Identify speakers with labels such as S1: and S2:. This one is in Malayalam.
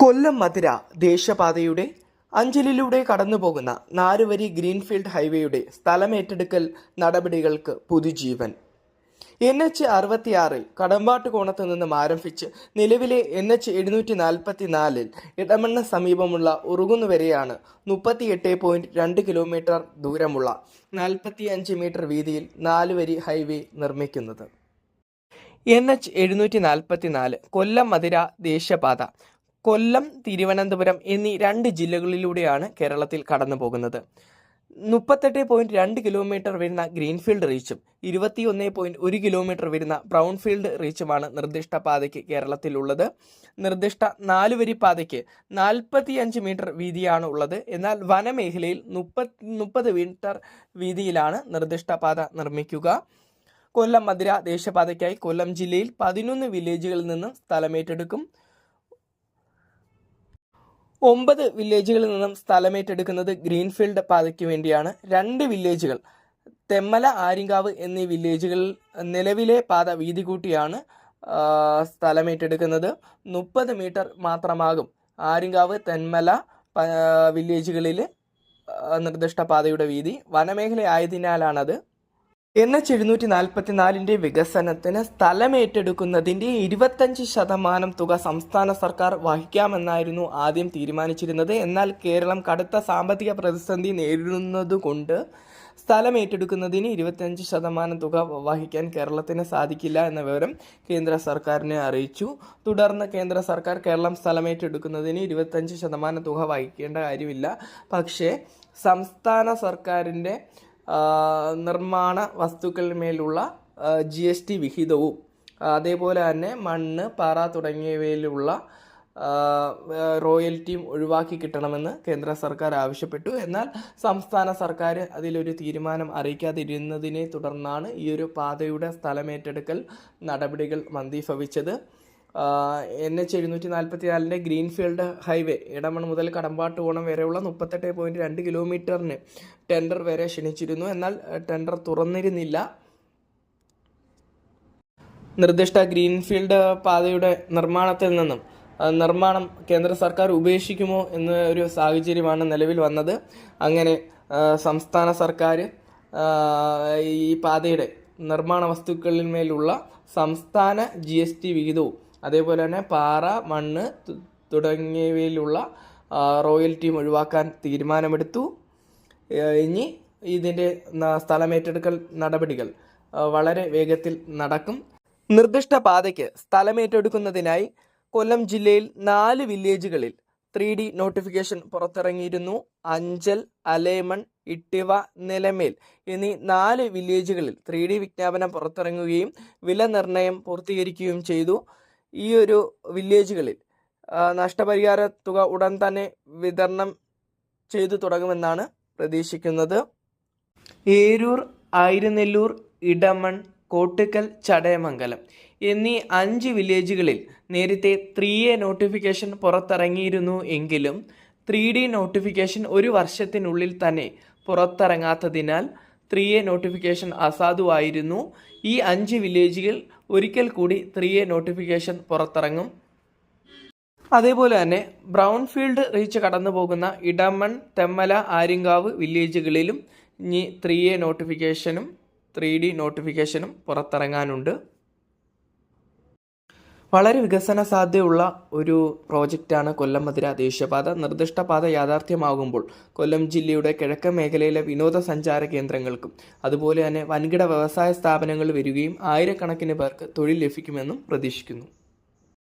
S1: കൊല്ലം മധുര ദേശീയപാതയുടെ അഞ്ചലിലൂടെ കടന്നുപോകുന്ന 4 വരി ഗ്രീൻഫീൽഡ് ഹൈവേയുടെ സ്ഥലമേറ്റെടുക്കൽ നടപടികൾക്ക് പുതുജീവൻ. NH-66 കടമ്പാട്ടുകോണത്ത് നിന്നും ആരംഭിച്ച് നിലവിലെ NH-744 ഇടമണ്ണ സമീപമുള്ള ഉറുകുന്നുവരെയാണ് 38.2 കിലോമീറ്റർ ദൂരമുള്ള 45 മീറ്റർ വീതിയിൽ 4 വരി ഹൈവേ നിർമ്മിക്കുന്നത്. NH-744 കൊല്ലം മധുര ദേശീയപാത കൊല്ലം, തിരുവനന്തപുരം എന്നീ 2 ജില്ലകളിലൂടെയാണ് കേരളത്തിൽ കടന്നു പോകുന്നത്. 38.2 കിലോമീറ്റർ വരുന്ന ഗ്രീൻഫീൽഡ് റീച്ചും 21.1 കിലോമീറ്റർ വരുന്ന ബ്രൗൺഫീൽഡ് റീച്ചുമാണ് നിർദ്ദിഷ്ട പാതയ്ക്ക് കേരളത്തിലുള്ളത്. നിർദ്ദിഷ്ട 4 വരി പാതയ്ക്ക് 45 മീറ്റർ വീതിയാണ് ഉള്ളത്. എന്നാൽ വനമേഖലയിൽ 30 മീറ്റർ വീതിയിലാണ് നിർദ്ദിഷ്ട പാത നിർമ്മിക്കുക. കൊല്ലം മധുര ദേശീയപാതയ്ക്കായി കൊല്ലം ജില്ലയിൽ 11 വില്ലേജുകളിൽ നിന്നും സ്ഥലമേറ്റെടുക്കും. 9 വില്ലേജുകളിൽ നിന്നും സ്ഥലമേറ്റെടുക്കുന്നത് ഗ്രീൻഫീൽഡ് പാതയ്ക്ക് വേണ്ടിയാണ്. 2 വില്ലേജുകൾ തെന്മല, ആര്യങ്കാവ് എന്നീ വില്ലേജുകളിൽ നിലവിലെ പാത വീതി കൂട്ടിയാണ് സ്ഥലമേറ്റെടുക്കുന്നത്. 30 മീറ്റർ മാത്രമാകും ആര്യങ്കാവ്, തെന്മല വില്ലേജുകളിൽ നിർദ്ദിഷ്ട പാതയുടെ വീതി. വനമേഖല ആയതിനാലാണത്. NH-744 വികസനത്തിന് സ്ഥലമേറ്റെടുക്കുന്നതിൻ്റെ 25% തുക സംസ്ഥാന സർക്കാർ വഹിക്കാമെന്നായിരുന്നു ആദ്യം തീരുമാനിച്ചിരുന്നത്. എന്നാൽ കേരളം കടുത്ത സാമ്പത്തിക പ്രതിസന്ധി നേരിടുന്നതുകൊണ്ട് സ്ഥലമേറ്റെടുക്കുന്നതിന് 25% തുക വഹിക്കാൻ കേരളത്തിന് സാധിക്കില്ല എന്ന വിവരം കേന്ദ്ര സർക്കാരിനെ അറിയിച്ചു. തുടർന്ന് കേന്ദ്ര സർക്കാർ കേരളം സ്ഥലമേറ്റെടുക്കുന്നതിന് 25% തുക വഹിക്കേണ്ട കാര്യമില്ല, പക്ഷേ സംസ്ഥാന സർക്കാരിൻ്റെ നിർമ്മാണ വസ്തുക്കളിന്മേലുള്ള GST വിഹിതവും അതേപോലെ തന്നെ മണ്ണ്, പാറ തുടങ്ങിയവയിലുള്ള റോയൽറ്റിയും ഒഴിവാക്കി കിട്ടണമെന്ന് കേന്ദ്ര സർക്കാർ ആവശ്യപ്പെട്ടു. എന്നാൽ സംസ്ഥാന സർക്കാർ അതിലൊരു തീരുമാനം അറിയിക്കാതിരുന്നതിനെ തുടർന്നാണ് ഈ ഒരു പാതയുടെ സ്ഥലമേറ്റെടുക്കൽ നടപടികൾ മന്ദീഭവിച്ചത്. NH-744 ഗ്രീൻഫീൽഡ് ഹൈവേ ഇടമൺ മുതൽ കടമ്പാട്ടുകോണം വരെയുള്ള 38.2 കിലോമീറ്ററിന് ടെൻഡർ വരെ ക്ഷണിച്ചിരുന്നു. എന്നാൽ ടെൻഡർ തുറന്നിരുന്നില്ല. നിർദ്ദിഷ്ട ഗ്രീൻഫീൽഡ് പാതയുടെ നിർമ്മാണം കേന്ദ്ര സർക്കാർ ഉപേക്ഷിക്കുമോ എന്ന ഒരു സാഹചര്യമാണ് നിലവിൽ വന്നത്. അങ്ങനെ സംസ്ഥാന സർക്കാർ ഈ പാതയുടെ നിർമ്മാണ വസ്തുക്കളിന്മേലുള്ള സംസ്ഥാന GST വിഹിതവും അതേപോലെ തന്നെ പാറ, മണ്ണ് തുടങ്ങിയവയിലുള്ള റോയൽറ്റിയും ഒഴിവാക്കാൻ തീരുമാനമെടുത്തു. ഇനി ഇതിൻ്റെ സ്ഥലമേറ്റെടുക്കൽ നടപടികൾ വളരെ വേഗത്തിൽ നടക്കും. നിർദ്ദിഷ്ട പാതയ്ക്ക് സ്ഥലമേറ്റെടുക്കുന്നതിനായി കൊല്ലം ജില്ലയിൽ 4 വില്ലേജുകളിൽ 3D നോട്ടിഫിക്കേഷൻ പുറത്തിറങ്ങിയിരുന്നു. അഞ്ചൽ, അലേമൺ, ഇട്ടിവ, നിലമേൽ എന്നീ 4 വില്ലേജുകളിൽ 3D വിജ്ഞാപനം പുറത്തിറങ്ങുകയും വില നിർണ്ണയം പൂർത്തീകരിക്കുകയും ചെയ്തു. ഈ ഒരു വില്ലേജുകളിൽ നഷ്ടപരിഹാര തുക ഉടൻ തന്നെ വിതരണം ചെയ്തു തുടങ്ങുമെന്നാണ് പ്രതീക്ഷിക്കുന്നത്. ഏരൂർ, ആയിരനെല്ലൂർ, ഇടമൺ, കോട്ടുക്കൽ, ചടയമംഗലം എന്നീ 5 വില്ലേജുകളിൽ നേരത്തെ 3A നോട്ടിഫിക്കേഷൻ പുറത്തിറങ്ങിയിരുന്നു. എങ്കിലും 3D നോട്ടിഫിക്കേഷൻ 1 വർഷത്തിനുള്ളിൽ തന്നെ പുറത്തിറങ്ങാത്തതിനാൽ 3A നോട്ടിഫിക്കേഷൻ അസാധുവായിരുന്നു. ഈ 5 വില്ലേജുകൾ ഒരിക്കൽ കൂടി 3A നോട്ടിഫിക്കേഷൻ പുറത്തിറങ്ങും. അതേപോലെ തന്നെ ബ്രൗൺഫീൽഡ് റീച്ച് കടന്നു പോകുന്ന ഇടമൺ, തെന്മല, ആര്യങ്കാവ് വില്ലേജുകളിലും ഇനി 3A നോട്ടിഫിക്കേഷനും 3D നോട്ടിഫിക്കേഷനും പുറത്തിറങ്ങാനുണ്ട്. വളരെ വികസന സാധ്യതയുള്ള ഒരു പ്രോജക്റ്റാണ് കൊല്ലം മധുര ദേശീയപാത. നിർദ്ദിഷ്ട പാത യാഥാർത്ഥ്യമാകുമ്പോൾ കൊല്ലം ജില്ലയുടെ കിഴക്കൻ മേഖലയിലെ വിനോദസഞ്ചാര കേന്ദ്രങ്ങൾക്കും അതുപോലെ തന്നെ വൻകിട വ്യവസായ സ്ഥാപനങ്ങൾ വരികയും ആയിരക്കണക്കിന് പേർക്ക് തൊഴിൽ ലഭിക്കുമെന്നും പ്രതീക്ഷിക്കുന്നു.